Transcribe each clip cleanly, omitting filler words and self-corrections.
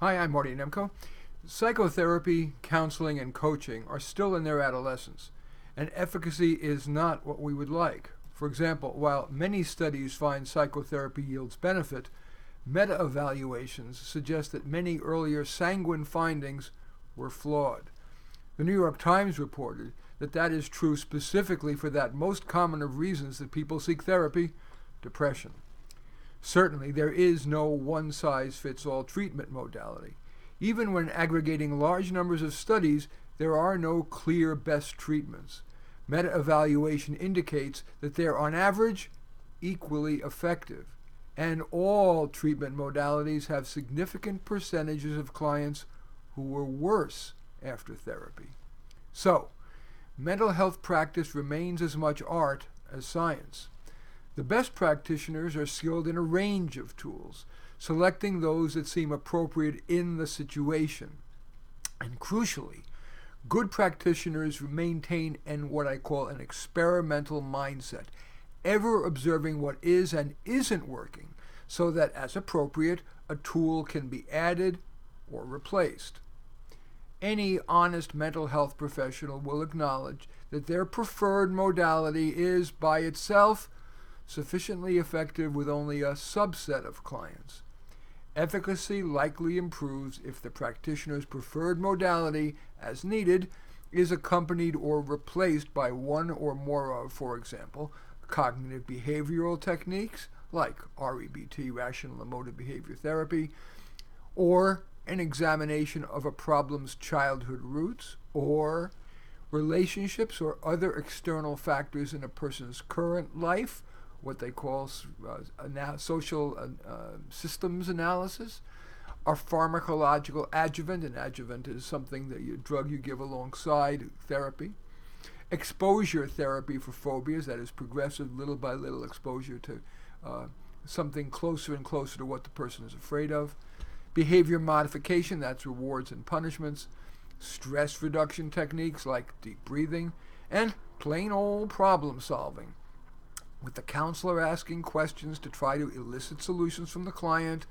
Hi, I'm Marty Nemko. Psychotherapy, counseling, and coaching are still in their adolescence, and efficacy is not what we would like. For example, while many studies find psychotherapy yields benefit, meta-evaluations suggest that many earlier sanguine findings were flawed. The New York Times reported that is true specifically for that most common of reasons that people seek therapy, depression. Certainly, there is no one-size-fits-all treatment modality. Even when aggregating large numbers of studies, there are no clear best treatments. Meta-evaluation indicates that they're, on average, equally effective, and all treatment modalities have significant percentages of clients who were worse after therapy. So, mental health practice remains as much art as science. The best practitioners are skilled in a range of tools, selecting those that seem appropriate in the situation. And crucially, good practitioners maintain what I call an experimental mindset, ever observing what is and isn't working, so that as appropriate, a tool can be added or replaced. Any honest mental health professional will acknowledge that their preferred modality is, by itself, sufficiently effective with only a subset of clients. Efficacy likely improves if the practitioner's preferred modality, as needed, is accompanied or replaced by one or more of, for example, cognitive behavioral techniques like REBT, Rational Emotive Behavior Therapy, or an examination of a problem's childhood roots, or relationships or other external factors in a person's current life, what they call social systems analysis, or pharmacological adjuvant. An adjuvant is something a drug you give alongside therapy. Exposure therapy for phobias, that is progressive, little by little exposure to something closer and closer to what the person is afraid of. Behavior modification, that's rewards and punishments. Stress reduction techniques like deep breathing, and plain old problem solving, with the counselor asking questions to try to elicit solutions from the client,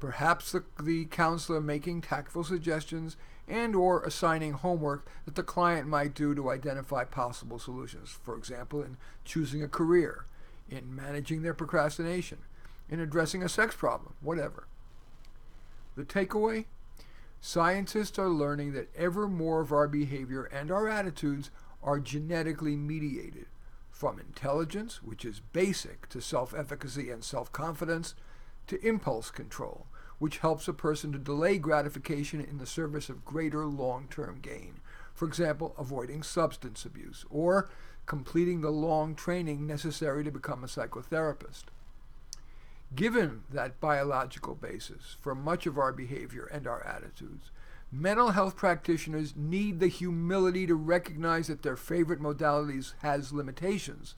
perhaps the counselor making tactful suggestions and or assigning homework that the client might do to identify possible solutions, for example, in choosing a career, in managing their procrastination, in addressing a sex problem, whatever. The takeaway? Scientists are learning that ever more of our behavior and our attitudes are genetically mediated, from intelligence, which is basic to self-efficacy and self-confidence, to impulse control, which helps a person to delay gratification in the service of greater long-term gain. For example, avoiding substance abuse, or completing the long training necessary to become a psychotherapist. Given that biological basis for much of our behavior and our attitudes, mental health practitioners need the humility to recognize that their favorite modalities has limitations,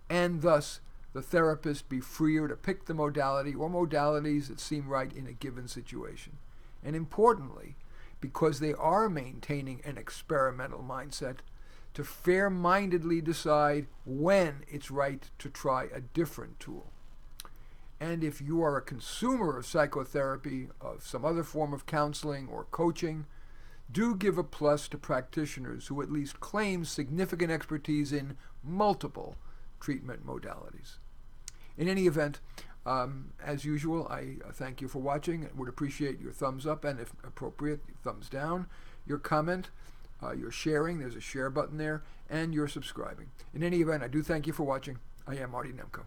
and thus the therapist be freer to pick the modality or modalities that seem right in a given situation. And importantly, because they are maintaining an experimental mindset, to fair-mindedly decide when it's right to try a different tool. And if you are a consumer of psychotherapy, of some other form of counseling or coaching, do give a plus to practitioners who at least claim significant expertise in multiple treatment modalities. In any event, as usual, I thank you for watching and would appreciate your thumbs up and, if appropriate, thumbs down, your comment, your sharing, there's a share button there, and your subscribing. In any event, I do thank you for watching. I am Marty Nemko.